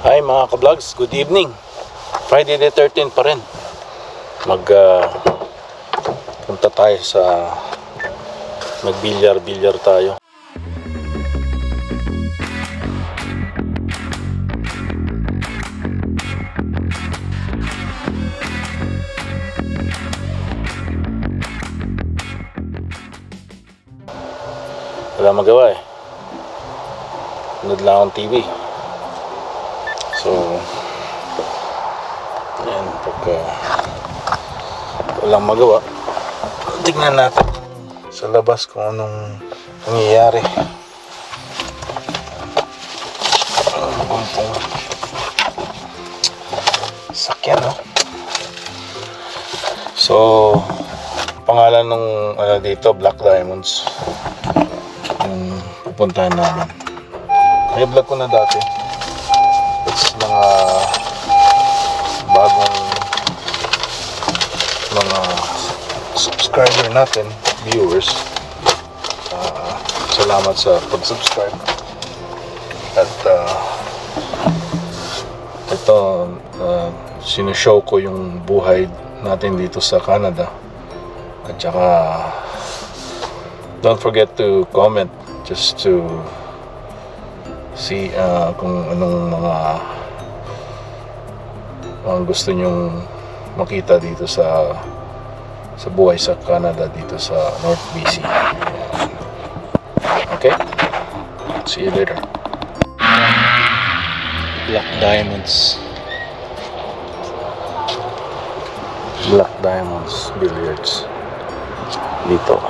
Hi mga ka-vlogs, good evening. Friday the 13th pa rin. Punta tayo sa magbilyar tayo. Wala magawa eh. Nanood lang akong TV. So ayan, pagka walang magawa, tignan natin sa labas kung anong nangyayari. Bumpong sakyan, no? So pangalan nung dito, Black Diamonds, yung pupuntahan namin. May vlog ko na dati. It's mga bagong mga subscriber natin, viewers. Salamat sa pag-subscribe. At ito, sinushow ko yung buhay natin dito sa Canada. At saka don't forget to comment just to see kung anong mga gusto nyong makita dito sa buhay sa Canada, dito sa North BC. Okay, see you later. Black Diamonds Billiards dito.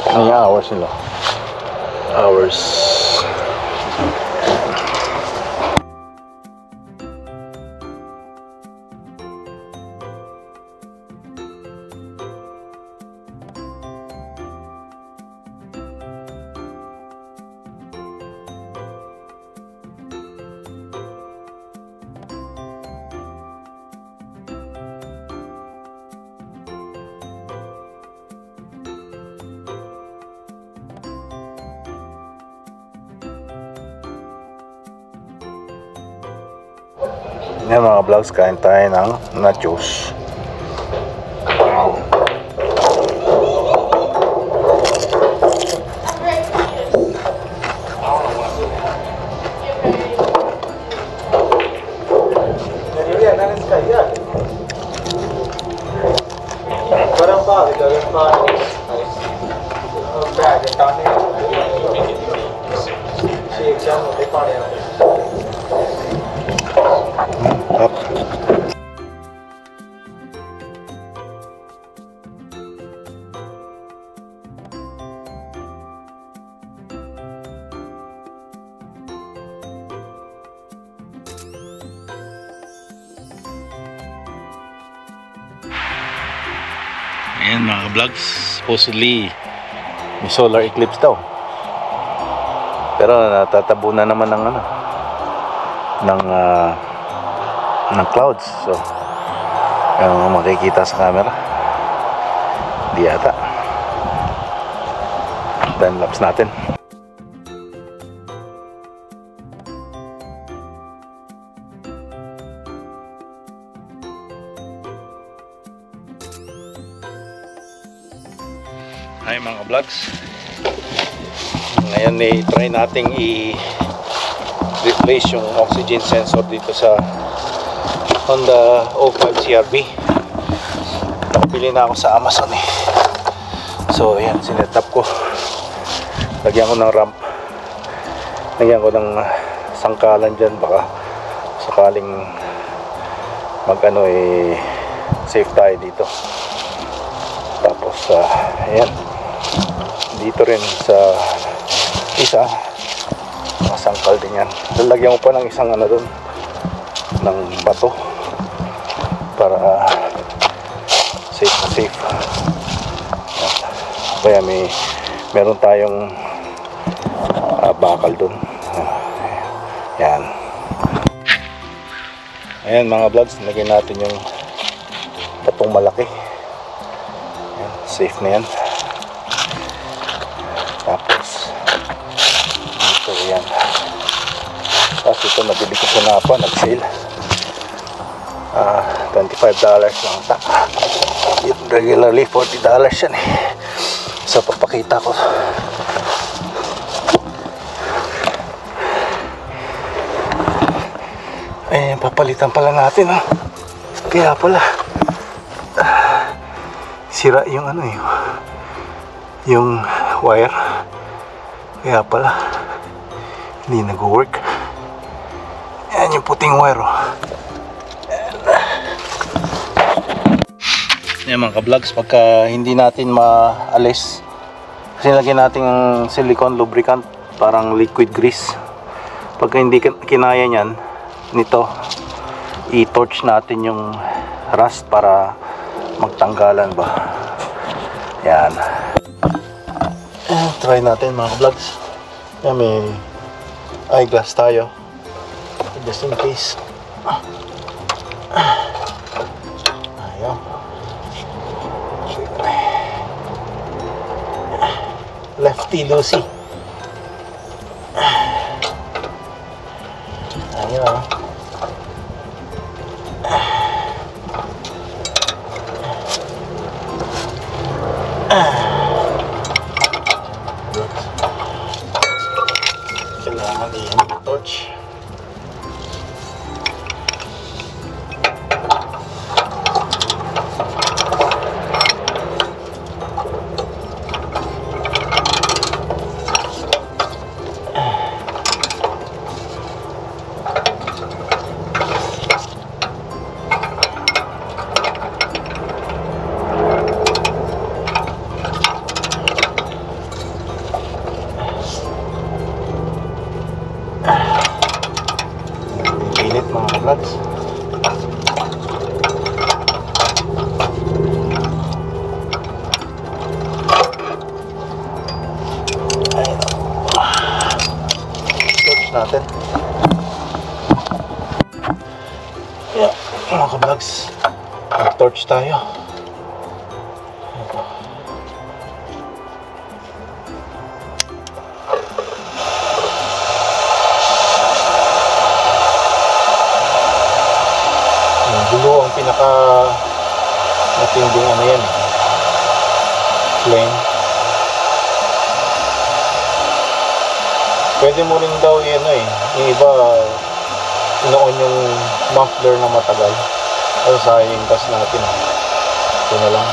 Ano yung hours nila? Hours. Yan mga vlogs, kain tayo ng nachos. Ayan mga vlogs, supposedly may solar eclipse daw. Pero natatabunan naman ng clouds. So makikita sa camera. Di yata. Time lapse natin. Hi mga vlogs, ngayon try nating i-replace yung oxygen sensor dito sa Honda O5 CRV. Nakabili na ako sa Amazon eh. So ayan, sinet-up ko. Lagyan ko ng ramp, lagyan ko ng sangkalan dyan, baka sakaling safe tayo dito. Tapos ayan, dito rin sa isa masangkal din yan. Lalagyan ko pa ng isang doon ng bato para safe na safe. Kaya meron tayong bakal doon. Yan. Ayan mga vlogs, nilagyan natin yung batong malaki. Ayan, safe na yan. Tapos dito yan, ito nabili ko sa Napa, nag-sale. $25 lang ta. Regularly $40 yan eh. So papakita ko. Eh, papalitan pala natin, oh. Kaya pala sira yung ano eh, yung wire. Kaya pala hindi nag-work. Yan yung puting wire, oh. Yan mga ka-vlogs, pagka hindi natin maalis, kasi lagyan natin ng silicone lubricant, parang liquid grease. Pagka hindi kinaya nyan nito, i-torch natin yung rust para magtanggalan ba. Yan. Try natin mga ka-vlogs. Yan, may eyeglass tayo just in case. Ayaw. Lefty Lucy. Ayaw. Kailangan i-torch. Init mga ka-vlogs. Ayun. Torch natin. Yeah, mga ka-vlogs, mag-torch tayo. Dulo ang pinaka matinding ano yan, flame. Pwede mo rin daw yan yung iba inoon yung muffler na matagal. Pero sayang yung gas natin. Ito na lang.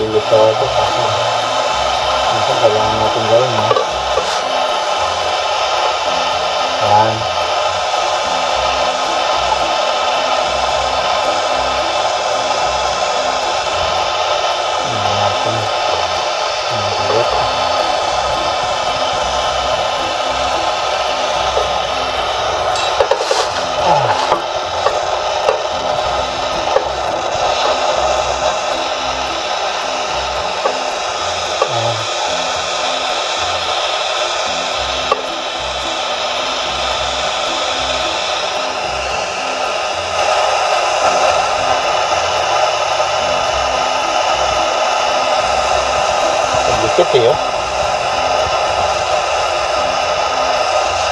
Delikado kasi minsan kailangan natin gawin, ha? Yan. Natin mabigat. Dikit eh, oh.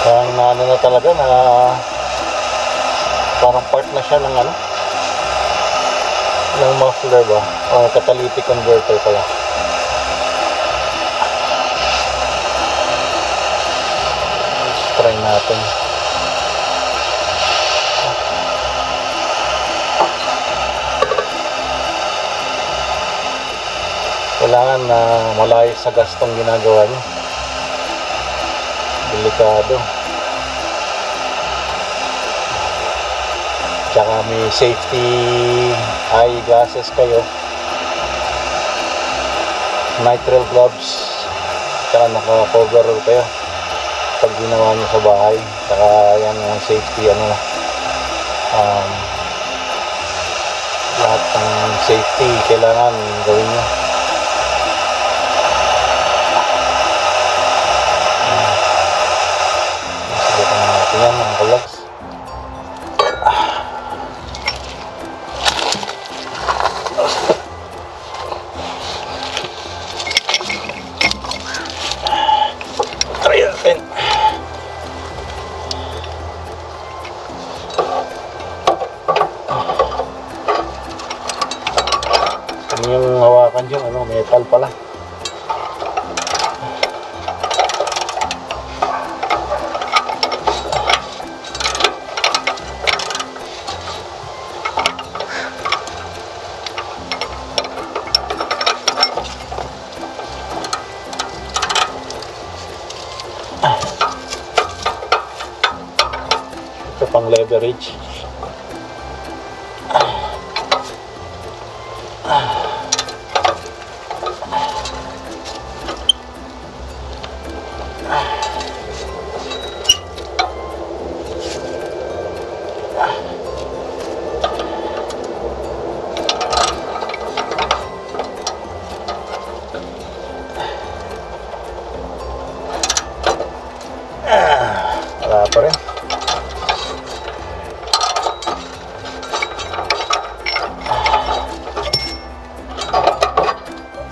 Parang ano na talaga na parang part na siya ng ano, ng muffler ba, o catalytic converter pala. Try natin. Kailangan na malayo sa gastong ginagawa niyo. Delikado. Tsaka may safety eyeglasses kayo, nitrile gloves, tsaka naka-cover kayo pag ginawa niyo sa bahay. Tsaka yan yung safety lahat ng safety kailangan gawin niyo. Yan mga ka-vlogs. yung ano, metal pala. Ito pang leverage. Wala pa rin.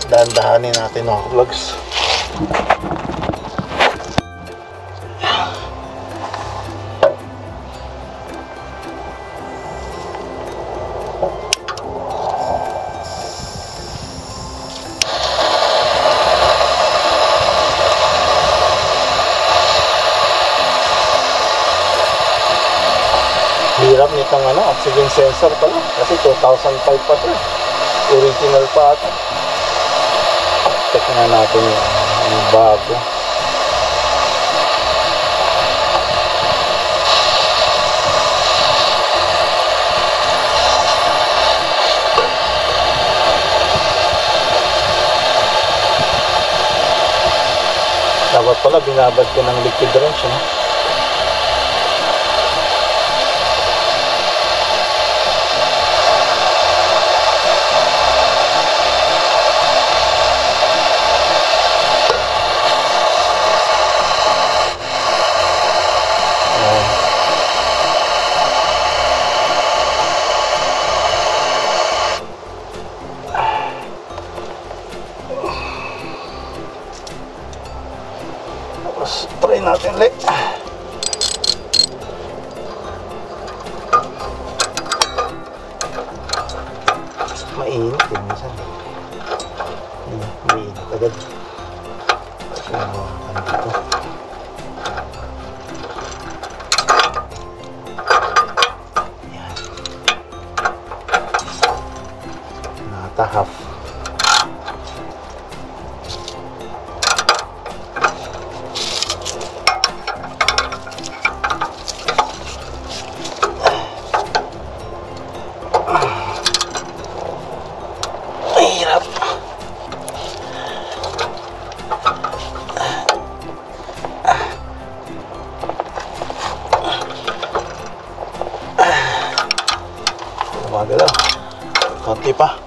Dahan-dahanin natin mga vlogs. Hirap nitong ano, oxygen sensor pala kasi 2005 pa ito. Original pa ito. Check na natin yung bago. Dapat pala binabad ko ng liquid wrench, no? Try natin ulit. Mainit din minsan. Mainit agad. So, ano dito? Yan. Natahap. Hirap. Gumagalaw. Konti pa.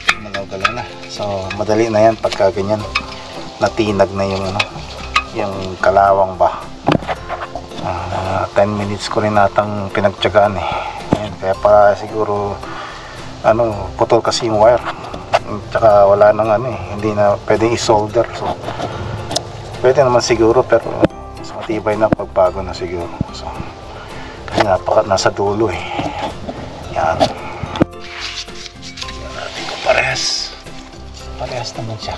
Gumagalaw na. So, madali na yan pagka ganyan. Natinag na yung ano, yung kalawang ba. 10 minutes ko rin natang pinagtyagaan eh. Kaya pa siguro ano, putol kasi yung wire. Tsaka wala nang ano eh, hindi na pwedeng i-solder. So pwede naman siguro pero mas matibay na pagbago na siguro. So kasi nasa dulo eh. Yan. Yan natin kung parehas. Parehas naman siya.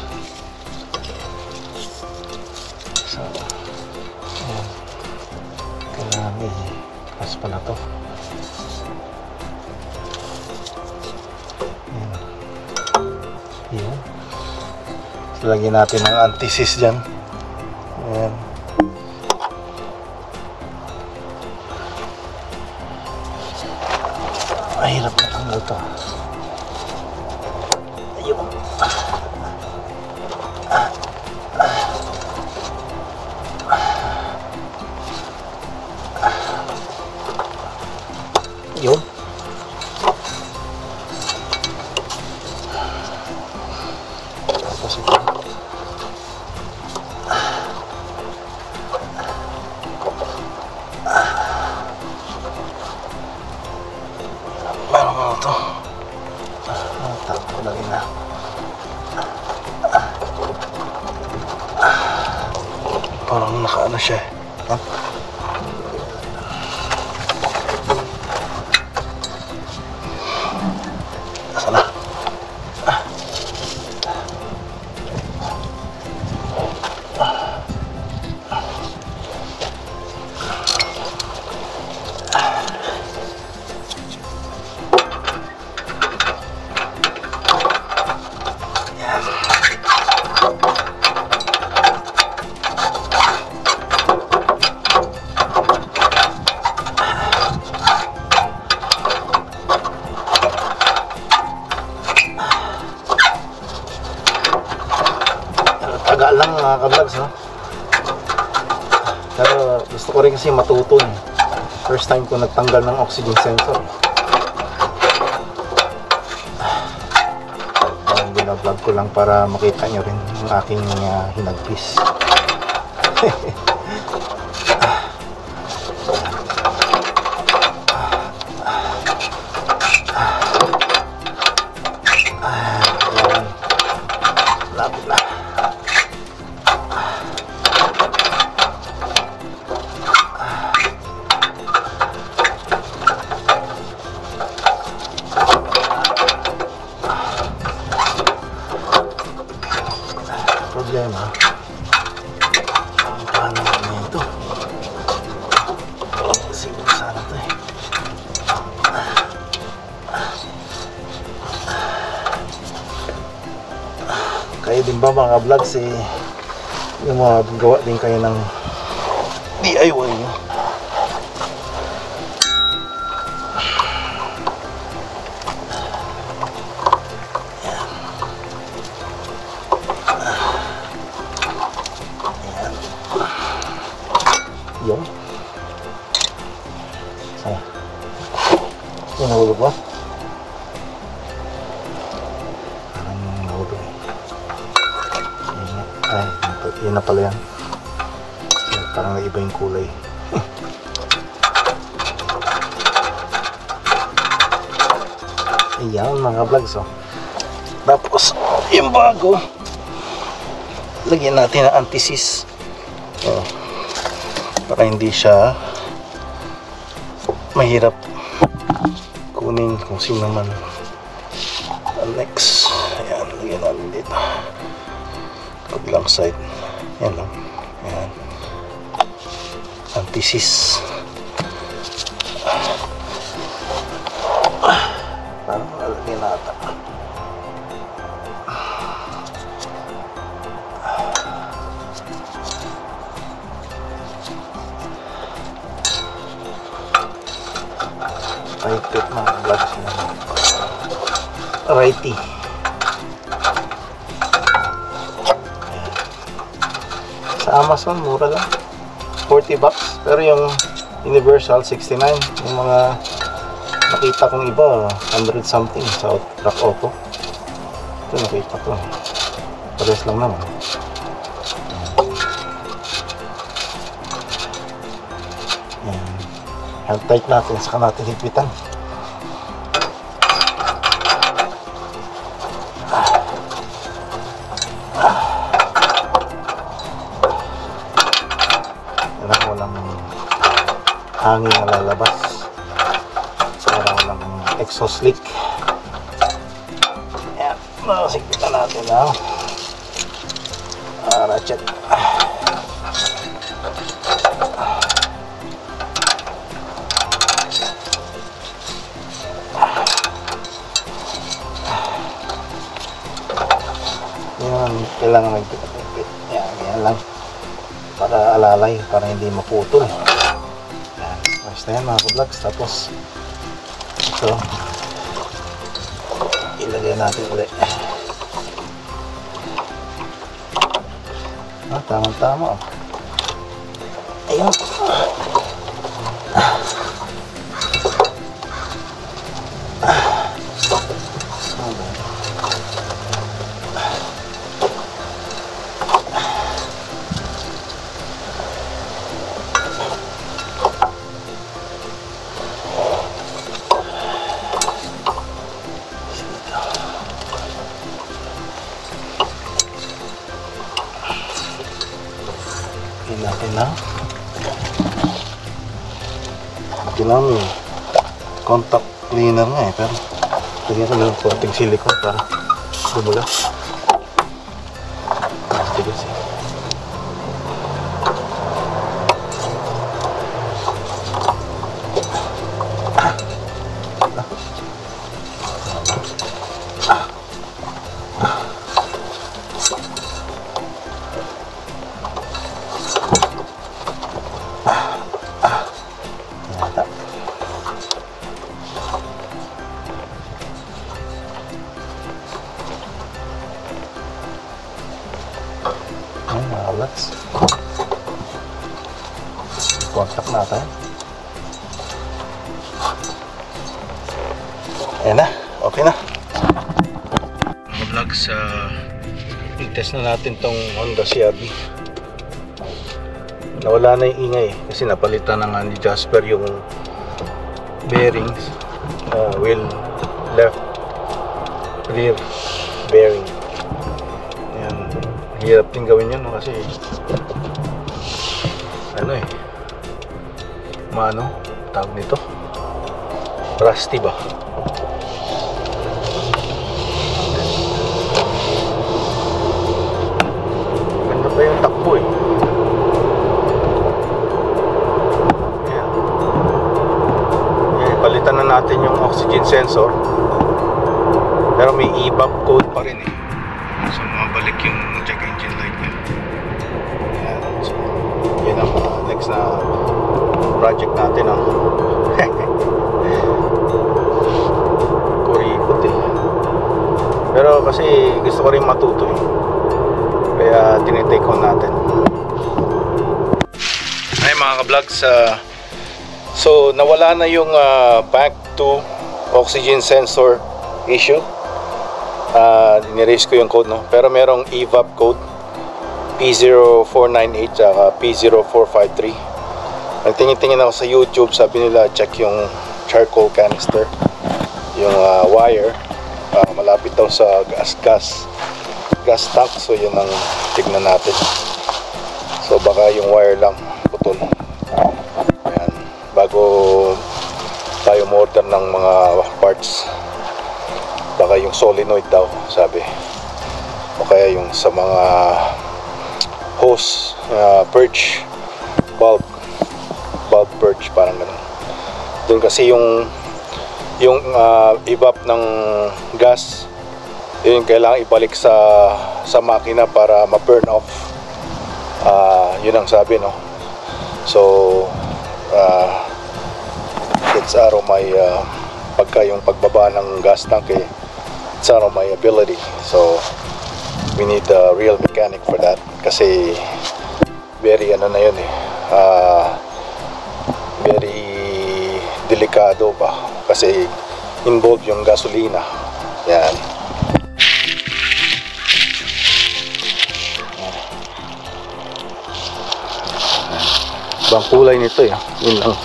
So yan. Kailangan i-pas pala to. Yan. So, lagyan natin ng anti-seize dyan. Ayan. Mahirap na tanggal to. Ayun. Yun. Tapos ito. Meron mo ito. Tapos lagi na. Parang nakaano siya. Pero gusto ko rin kasi matuto. First time ko nagtanggal ng oxygen sensor. Binablog ko lang para makita nyo rin yung aking hinagpis. Lapit na. Problema. Paano na ito? Siguro sana ito eh. Kayo din ba mga vlogs eh, yung mga gawa din kayo ng DIY nyo? Yung sana yung nahulog ba? Parang nahulog eh. Ay, yun na pala yan. Parang naiba yung kulay. Ayan mga vlogs oh. Tapos yung bago, lagyan natin ng anti-seize oh, para hindi siya mahirap kunin kung sino man. Next, ayan, lagyan natin dito kabilang side. Yan lang. Ayan, anti-seize. Parang lalagyan natin. Kahit mga vlogs na righty. Sa Amazon mura lang, 40 bucks, pero yung Universal 69. Yung mga nakita kong iba 100 something sa Rock Auto. Ito nakita ko, pares lang naman. Hand tight natin, saka natin higpitan. Walang hangin na lalabas, para walang exhaust leak. Ayan, nasikpitan natin ang ratchet. Kailangan magpipit. Yan lang para alalay, para hindi maputol. Yan, basta yan mga vlogs. Tapos ito ilagay natin ulit. Tama-tama. Ayun. Natin na kailangan yung contact cleaner nga eh, pero lagyan ko ng konting silicone para bumula. Tigas eh. contact natin. Ayan na, okay na. Mga vlogs, i-test na natin tong Honda CR-V. Nawala na yung ingay kasi napalitan na nga ni Jasper yung bearings, wheel left rear bearing. Ayan, hirap din gawin yun kasi ano maano tawag nito, rusty ba. Ganda pa yung takbo palitan na natin yung oxygen sensor, pero may EVAP code pa rin so mabalik yung check engine light niya. So yun ang next na project natin kuripot pero kasi gusto ko rin matuto kaya tinitake on natin. Ay mga ka-vlogs, so nawala na yung bank to oxygen sensor issue. Nirase ko yung code pero merong EVAP code P0498 at P0453. Nagtingin-tingin ako sa YouTube, sabi nila check yung charcoal canister, yung wire, malapit daw sa gas tank. So yun ang tignan natin. So baka yung wire lang putol. Ayan, bago tayo order ng mga parts, baka yung solenoid daw sabi, o kaya yung sa mga hose, purge bulb purge, parang gano'n. Doon kasi yung evap ng gas, yun kailangan ibalik sa makina para ma-burn off. Yun ang sabi, no. So it's out of my pagka yung pagbaba ng gas tank it's out of my ability. So we need a real mechanic for that kasi very ano na yun very delikado ba kasi involved yung gasolina. Yan. Ibang kulay nito yun lang,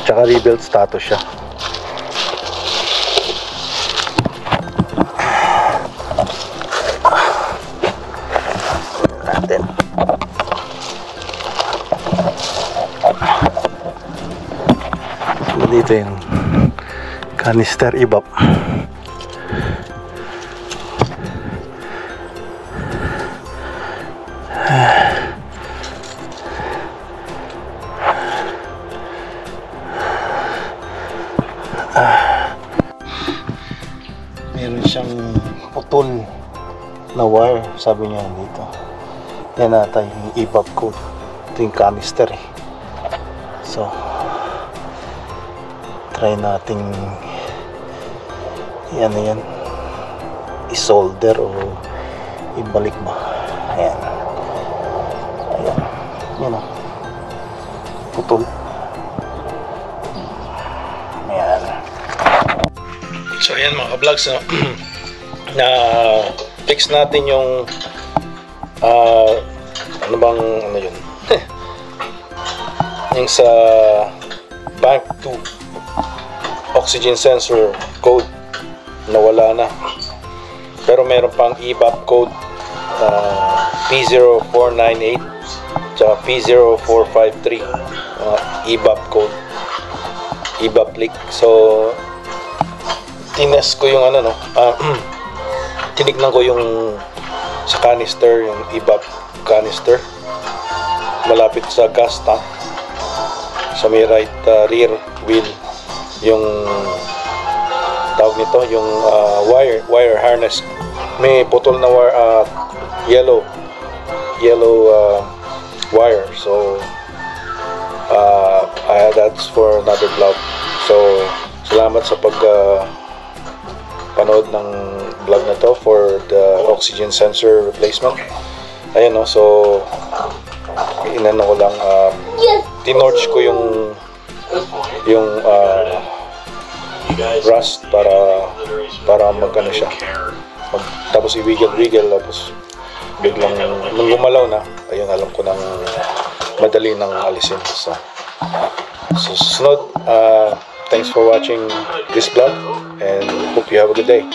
tsaka rebuild status siya. Natin dito yung canister EVAP. Meron siyang putol na wire, sabi niya dito. Yan ata yung EVAP code. Ito yung canister So try nating yan i-solder o ibalik ba. Ayan putol. Ayan. So ayan mga ka-vlogs, na fix natin yung yun yung sa bank 2 oxygen sensor code nawala na, pero meron pang EVAP code P0498 at P0453 EVAP code, EVAP leak. So tinest ko yung tinignan ko yung sa canister, yung EVAP canister malapit sa gas tank sa may right rear wheel, yung tawag nito, yung wire harness, may putol na wire, yellow wire. So that's for another vlog. So salamat sa panood ng vlog na to for the oxygen sensor replacement. Ayan so inano ko lang, tinorch ko yung rust para magkano siya. Tapos i-wiggle tapos biglang nung gumalaw na, ayun, alam ko nang madali nang alisin. So susunod, thanks for watching this vlog and hope you have a good day.